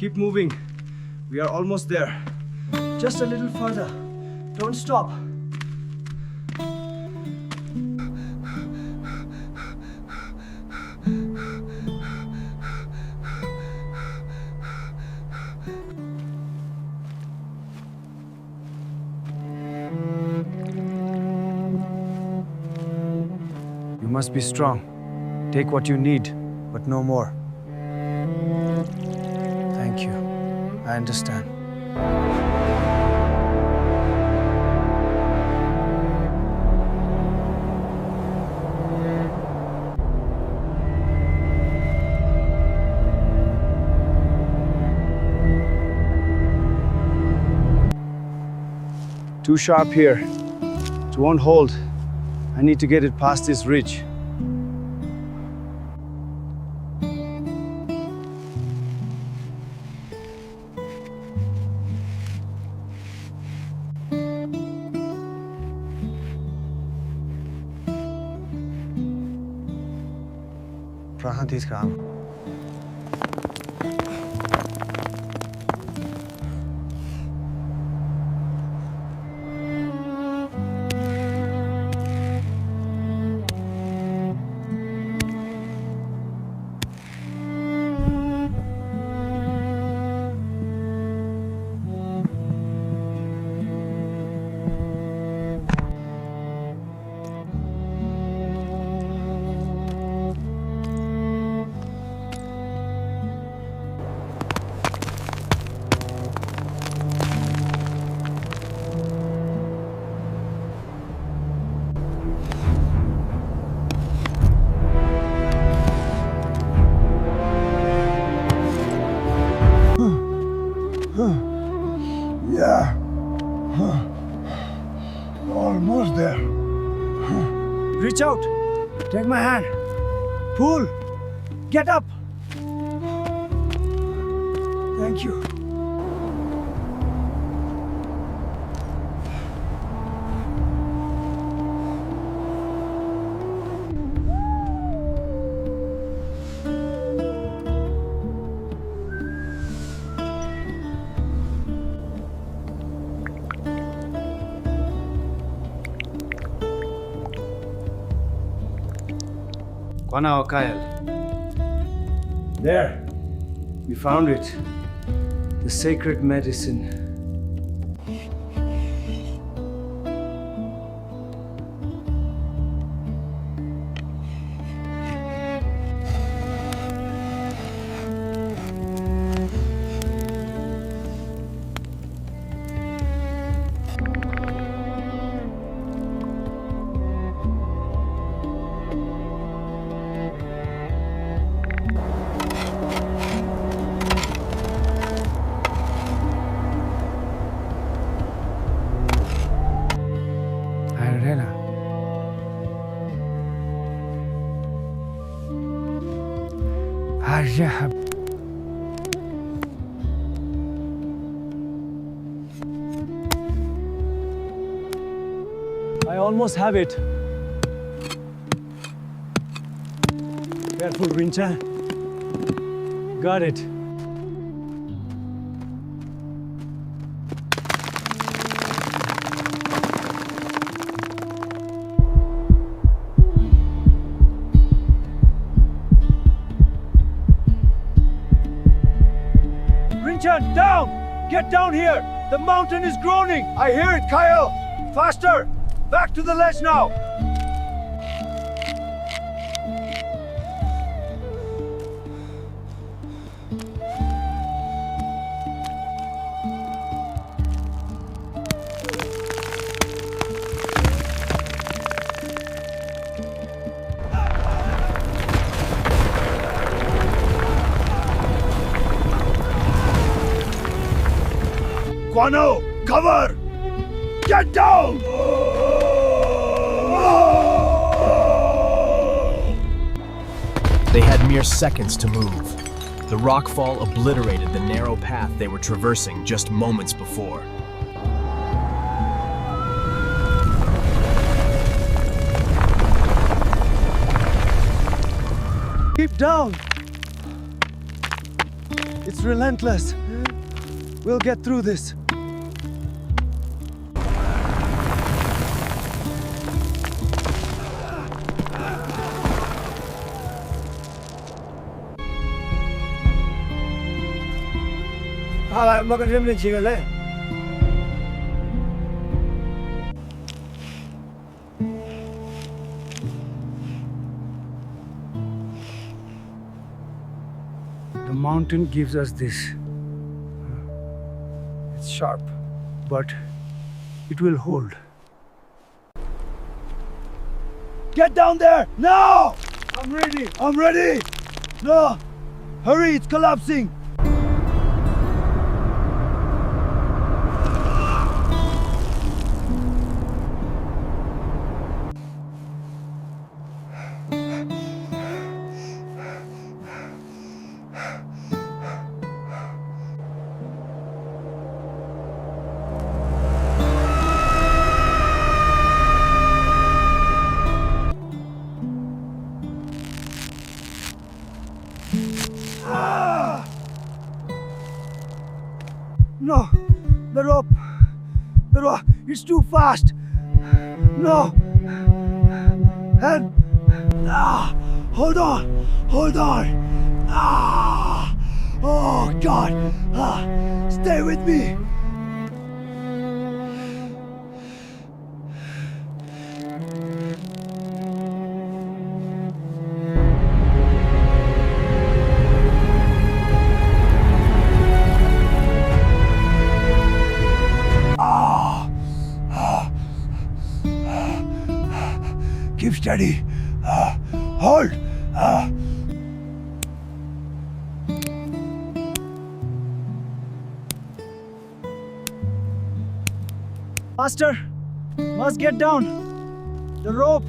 Keep moving. We are almost there. Just a little further. Don't stop. You must be strong. Take what you need, but no more. Thank you. I understand. Too sharp here. It won't hold. I need to get it past this ridge. Apprentice Kael. Yeah. Almost there. Reach out. Take my hand. Pull. Get up. Thank you. Kael. There. We found it. The sacred medicine. I almost have it. Careful, Rinchen. Got it. Rinchen, down! Get down here! The mountain is groaning! I hear it, Kael! Faster! Back to the ledge now! Guano, cover! Get down! They had mere seconds to move. The rockfall obliterated the narrow path they were traversing just moments before. Keep down! It's relentless. We'll get through this. The mountain gives us this. It's sharp, but it will hold. Get down there! Now! I'm ready! I'm ready! No! Hurry, it's collapsing! No, the rope, it's too fast. No, and hold on. Oh God, stay with me. Keep steady. Hold. Faster. Must get down. The rope.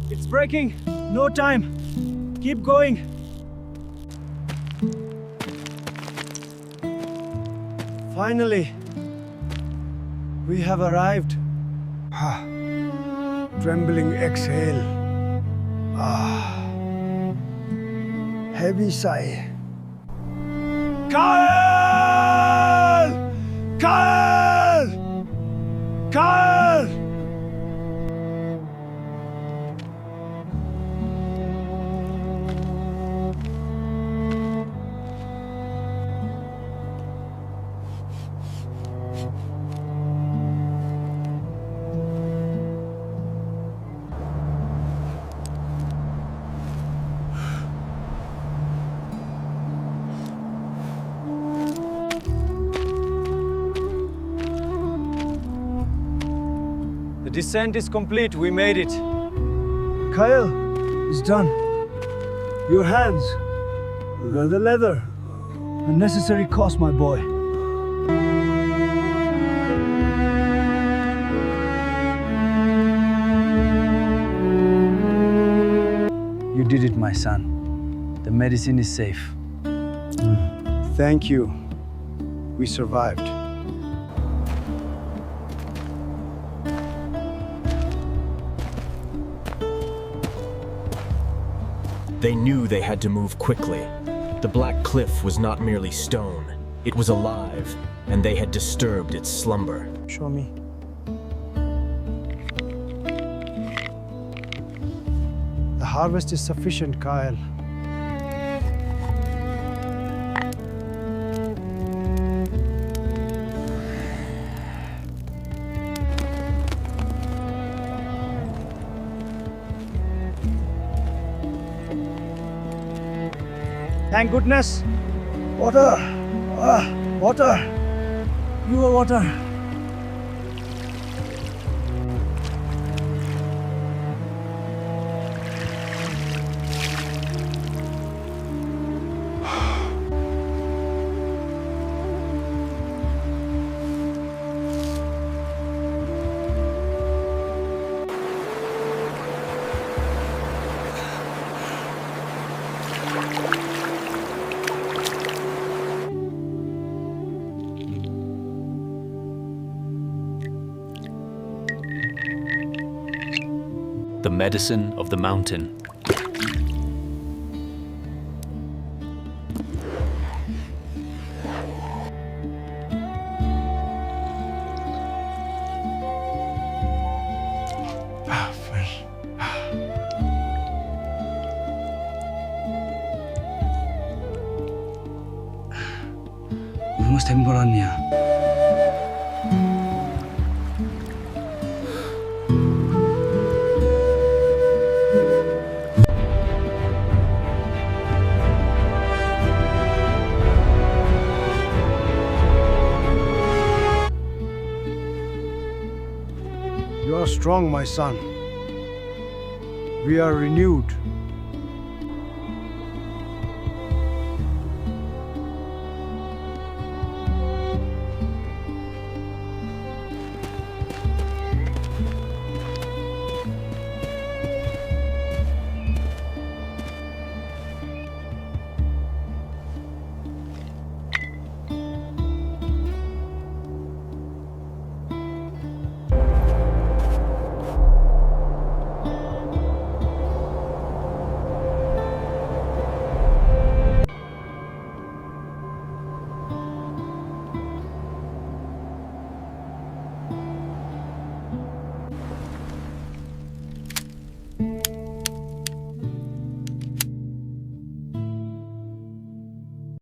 It's breaking. No time. Keep going. Finally, we have arrived. Trembling exhale. Heavy sigh. Kael! Kael! Kael! The descent is complete. We made it. Kael, it's done. Your hands. The leather. The necessary cost, my boy. You did it, my son. The medicine is safe. Thank you. We survived. They knew they had to move quickly. The black cliff was not merely stone. It was alive, and they had disturbed its slumber. Show me. The harvest is sufficient, Kael. Thank goodness. Water. Water. Your water. The medicine of the mountain. almost temporarnya. You are strong, my son. We are renewed.